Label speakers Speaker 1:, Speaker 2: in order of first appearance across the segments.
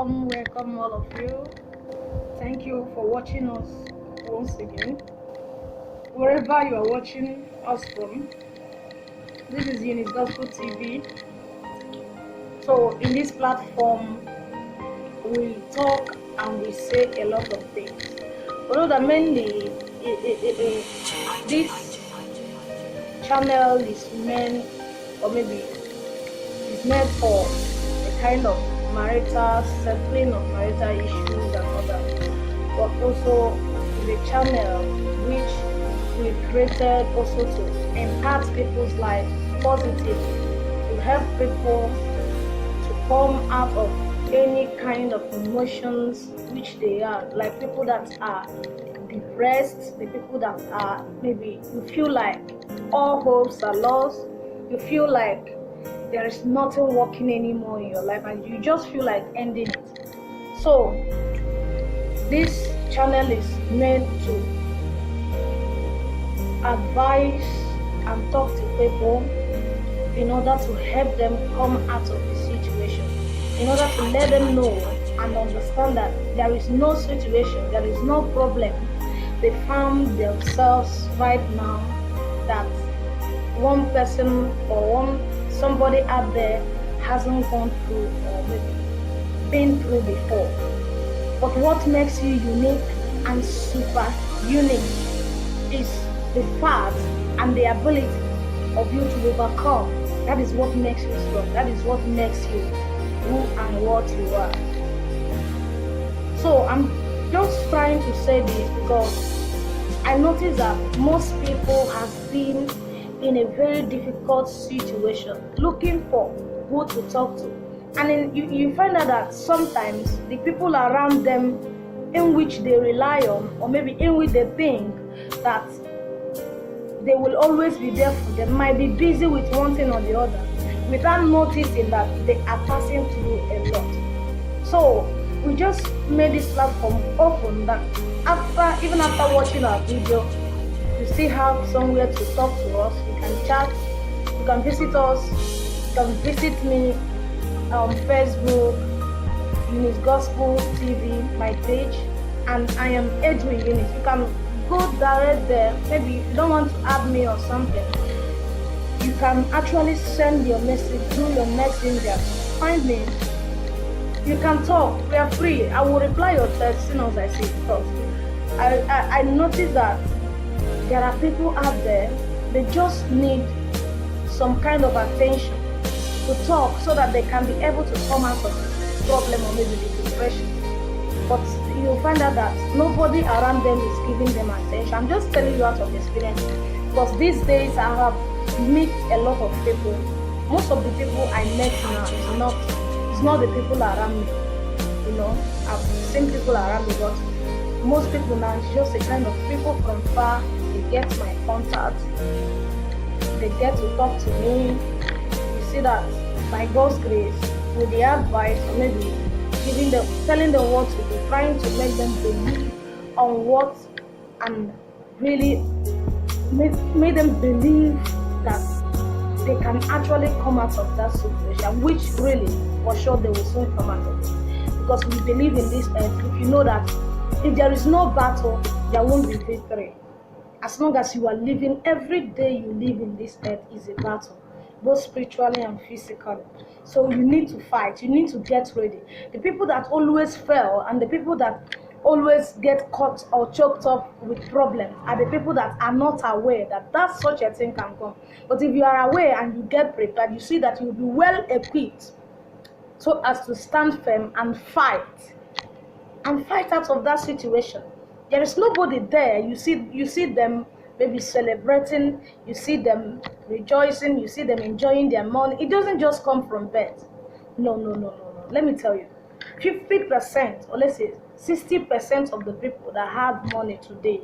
Speaker 1: welcome all of you. Thank you for watching us once again. Wherever you are watching us from, this is Eunice Gospel TV. So in this platform, we talk and we say a lot of things. Although that mainly this channel is meant, or maybe is meant for a kind of marital settling of marital issues and others, but also is a channel which we created also to impact people's life positively, to help people to come out of any kind of emotions which they are, like people that are depressed, the people that are maybe you feel like all hopes are lost, you feel like there is nothing working anymore in your life and you just feel like ending it. So this channel is meant to advise and talk to people in order to help them come out of the situation, in order to let them know and understand that there is no situation, there is no problem they found themselves right now that one person or somebody out there hasn't gone through or been through before. But what makes you unique and super unique is the fact and the ability of you to overcome. That is what makes you strong. That is what makes you who and what you are. So I'm just trying to say this because I notice that most people have been in a very difficult situation, looking for who to talk to, and then you find out that sometimes the people around them in which they rely on, or maybe in which they think that they will always be there for them, might be busy with one thing or the other without noticing that they are passing through a lot. So we just made this platform open that even after watching our video, you still have somewhere to talk to us. You can chat, you can visit us, you can visit me on Facebook, Eunice Gospel TV, my page, and I am Edwin Eunice. You can go direct there. Maybe if you don't want to add me or something, you can actually send your message through your messenger. Find me. You can talk. We are free. I will reply your text as soon as I see it. Because I noticed that there are people out there, they just need some kind of attention to talk so that they can be able to come out of the problem or maybe the depression. But you'll find out that nobody around them is giving them attention. I'm just telling you out of experience, because these days I have met a lot of people. Most of the people I met now is not the people around me. I've seen people around me, but most people now it's just a kind of people from far. They get my contact, they get to talk to me. You see that by God's grace, with the advice or maybe telling them what to do, trying to make them believe on what, and really make them believe that they can actually come out of that situation, which really for sure they will soon come out of it. Because we believe in this earth. If you know that if there is no battle, there won't be victory. As long as you are living, every day you live in this earth is a battle, both spiritually and physically. So you need to fight, you need to get ready. The people that always fail and the people that always get caught or choked up with problems are the people that are not aware that such a thing can come. But if you are aware and you get prepared, you see that you'll be well equipped so as to stand firm and fight out of that situation. There is nobody there. You see them maybe celebrating, you see them rejoicing, you see them enjoying their money. It doesn't just come from bed. No. Let me tell you, 50% or let's say 60% of the people that have money today,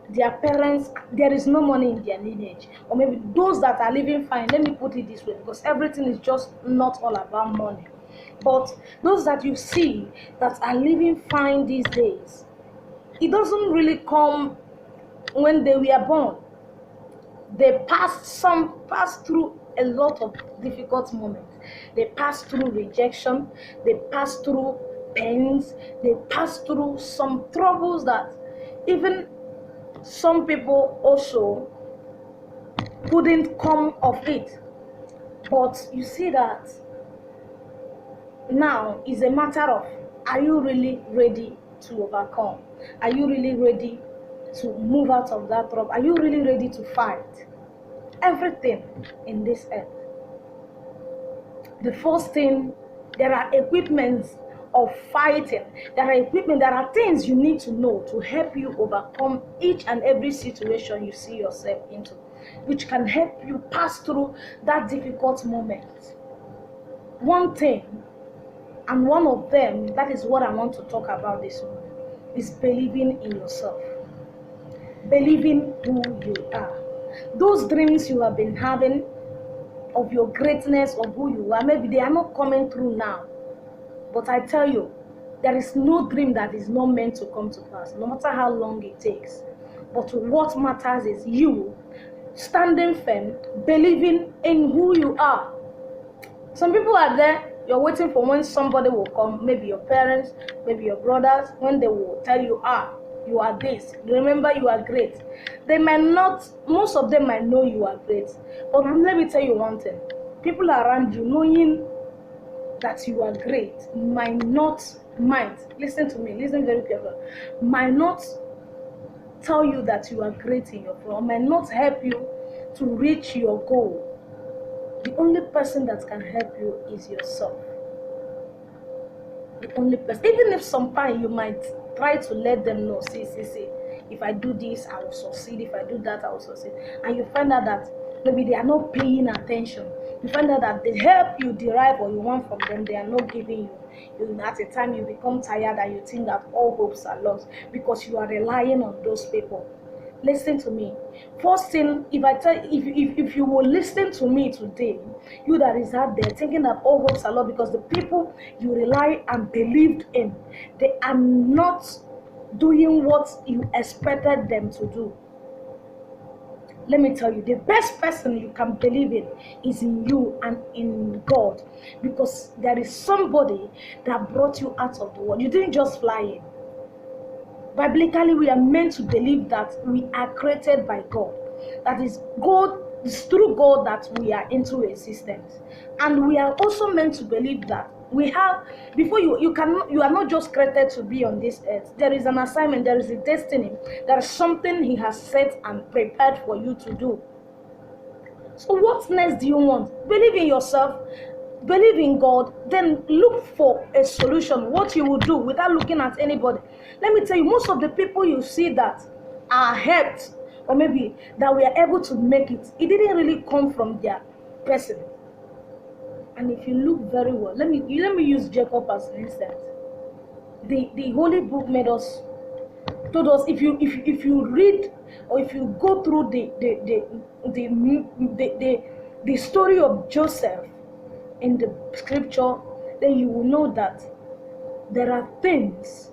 Speaker 1: their parents, there is no money in their lineage. Or maybe those that are living fine, let me put it this way, because everything is just not all about money. But those that you see that are living fine these days, it doesn't really come when they were born. They passed through a lot of difficult moments. They pass through rejection, they pass through pains, they pass through some troubles that even some people also couldn't come of it. But you see that now is a matter of, are you really ready to overcome? Are you really ready to move out of that trouble? Are you really ready to fight everything in this earth? The first thing, there are equipments of fighting. There are things you need to know to help you overcome each and every situation you see yourself into, which can help you pass through that difficult moment. One thing, and one of them, that is what I want to talk about this morning, is believing in yourself. Believing who you are. Those dreams you have been having of your greatness, of who you are, maybe they are not coming through now. But I tell you, there is no dream that is not meant to come to pass, no matter how long it takes. But what matters is you standing firm, believing in who you are. Some people are there, you're waiting for when somebody will come, maybe your parents, maybe your brothers, when they will tell you, you are this. Remember, you are great. They might not, most of them might know you are great. But let me tell you one thing. People around you knowing that you are great might, listen to me, listen very carefully, might not tell you that you are great in your life, might not help you to reach your goal. The only person that can help you is yourself. The only person. Even if sometimes you might try to let them know, see, if I do this, I will succeed. If I do that, I will succeed. And you find out that maybe they are not paying attention. You find out that the help you derive or you want from them, they are not giving you. At a time you become tired and you think that all hopes are lost because you are relying on those people. Listen to me. First thing, if you will listen to me today, you that is out there thinking that all hopes are lost because the people you rely and believed in, they are not doing what you expected them to do. Let me tell you, the best person you can believe in is in you and in God, because there is somebody that brought you out of the world. You didn't just fly in. Biblically, we are meant to believe that we are created by God. That is God, it's through God that we are into existence. And we are also meant to believe that we have, before you are not just created to be on this earth. There is an assignment, there is a destiny, there is something He has set and prepared for you to do. So what next do you want? Believe in yourself, believe in God, then look for a solution, what you will do without looking at anybody. Let me tell you, most of the people you see that are helped, or maybe that we are able to make it didn't really come from their person. And if you look very well, let me use Jacob as an instance. The Holy Book told us, if you read or if you go through the story of Joseph in the scripture, then you will know that there are things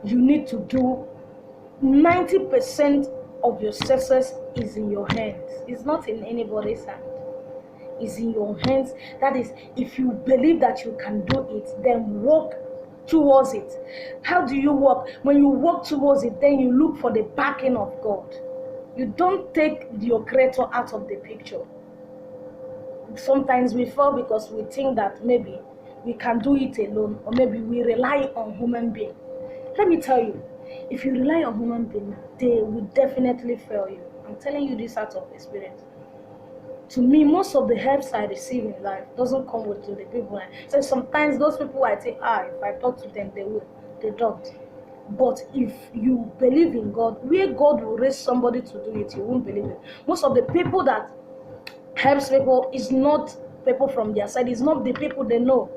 Speaker 1: you need to do. 90% of your success is in your hands. It's not in anybody's hand. It's in your hands. That is, if you believe that you can do it, then walk towards it. How do you walk? When you walk towards it, then you look for the backing of God. You don't take your creator out of the picture. Sometimes we fall because we think that maybe we can do it alone, or maybe we rely on human beings. Let me tell you, if you rely on human beings, they will definitely fail you. I'm telling you this out of experience. To me, most of the helps I receive in life doesn't come with the people. So sometimes those people I think, if I talk to them, they will. They don't. But if you believe in God, where God will raise somebody to do it, you won't believe it. Most of the people that helps people is not people from their side. It's not the people they know.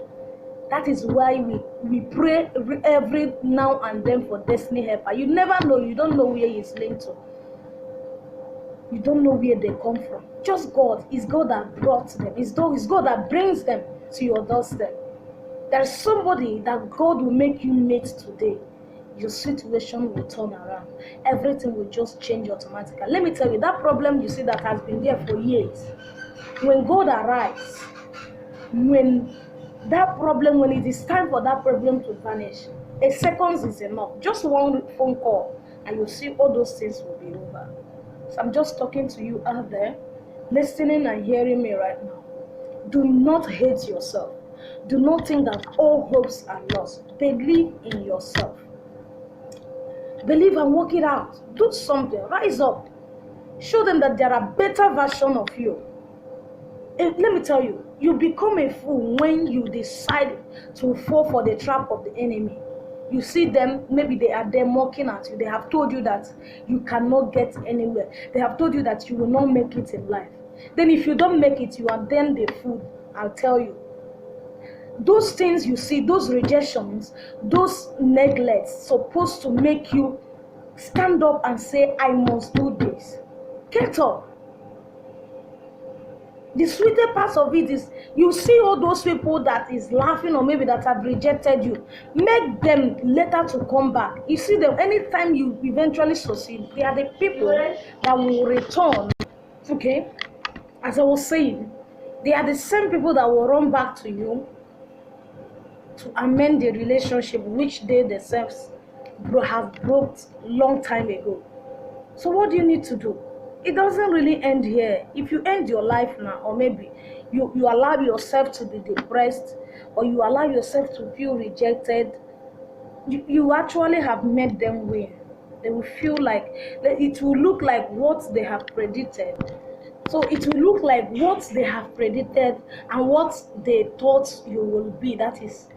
Speaker 1: That is why we pray every now and then for destiny helper. You never know. You don't know where He's linked to. You don't know where they come from. Just God. It's God that brought them. It's God that brings them to your doorstep. There's somebody that God will make you meet today. your situation will turn around. Everything will just change automatically. Let me tell you, that problem you see that has been there for years, when God arrives, when when it is time for that problem to vanish, a second is enough. Just one phone call, and you see all those things will be over. So I'm just talking to you out there, listening and hearing me right now. Do not hate yourself. Do not think that all hopes are lost. Believe in yourself. Believe and work it out. Do something. Rise up. Show them that there are better versions of you. And let me tell you, you become a fool when you decide to fall for the trap of the enemy. You see them, maybe they are there mocking at you. They have told you that you cannot get anywhere. They have told you that you will not make it in life. Then if you don't make it, you are then the fool. I'll tell you. Those things you see, those rejections, those neglects, supposed to make you stand up and say, I must do this. Get up. The sweeter part of it is you see all those people that is laughing or maybe that have rejected you. Make them later to come back. You see them anytime you eventually succeed. They are the people that will return. Okay? As I was saying, they are the same people that will run back to you to amend the relationship which they themselves have broke long time ago. So what do you need to do? It doesn't really end here. If you end your life now, or maybe you allow yourself to be depressed, or you allow yourself to feel rejected, you actually have made them win. They will feel like, it will look like what they have predicted. So it will look like what they have predicted and what they thought you will be, that is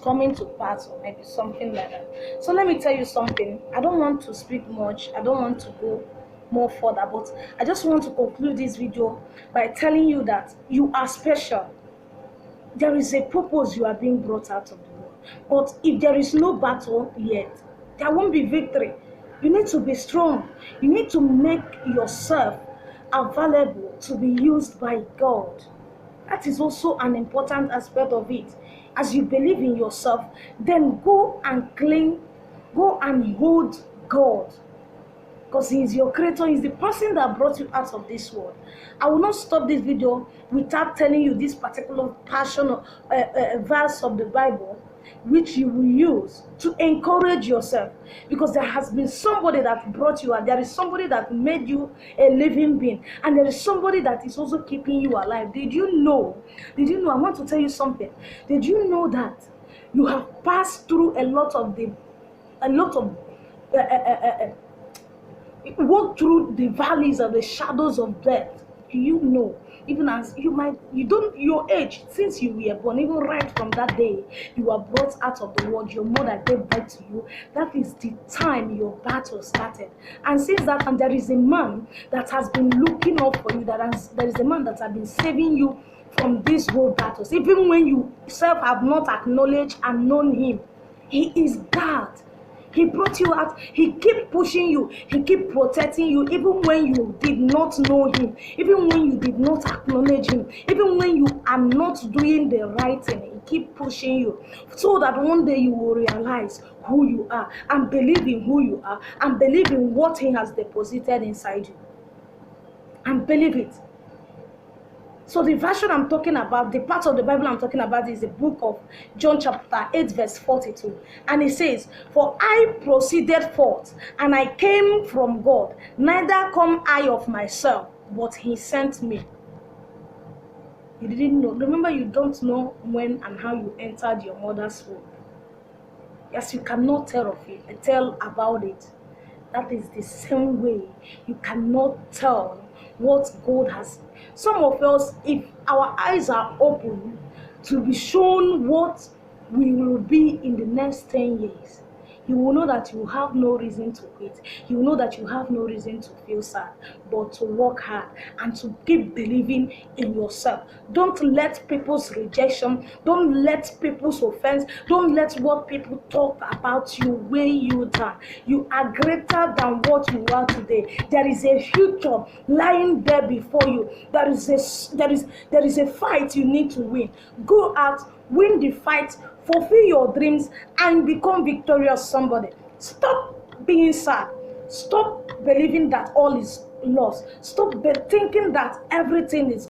Speaker 1: coming to pass, or maybe something like that. So let me tell you something. I don't want to speak much. I don't want to go more further, but I just want to conclude this video by telling you that you are special. There is a purpose you are being brought out of the world. But if there is no battle yet, there won't be victory. You need to be strong. You need to make yourself available to be used by God. That is also an important aspect of it. As you believe in yourself, then go and hold God. Because He is your creator. He is the person that brought you out of this world. I will not stop this video without telling you this particular passion verse of the Bible, which you will use to encourage yourself. Because there has been somebody that brought you out. There is somebody that made you a living being. And there is somebody that is also keeping you alive. Did you know? I want to tell you something. Did you know that you have passed through walk through the valleys of the shadows of death? Do you know? Even as your age, since you were born, even right from that day you were brought out of the world, your mother gave birth to you, that is the time your battle started. And since that time, there is a man that has been looking up for you, there is a man that has been saving you from these whole battles. Even when you self have not acknowledged and known Him, He is God. He brought you out. He keep pushing you. He keep protecting you, even when you did not know Him, even when you did not acknowledge Him, even when you are not doing the right thing. He keep pushing you so that one day you will realize who you are and believe in who you are and believe in what He has deposited inside you. And believe it. So the version I'm talking about, the part of the Bible I'm talking about, is the book of John chapter 8 verse 42. And it says, "For I proceeded forth, and I came from God. Neither come I of myself, but He sent me." You didn't know. Remember, you don't know when and how you entered your mother's womb. Yes, you cannot tell about it. That is the same way you cannot tell what God has. Some of us, if our eyes are open to be shown what we will be in the next 10 years, you will know that you have no reason to quit. You will know that you have no reason to feel sad, but to work hard and to keep believing in yourself. Don't let people's rejection, don't let people's offense, don't let what people talk about you weigh you down. You are greater than what you are today. There is a future lying there before you. There is a fight you need to win. Go out, win the fight, fulfill your dreams, and become victorious somebody. Stop being sad. Stop believing that all is lost. Stop thinking that everything is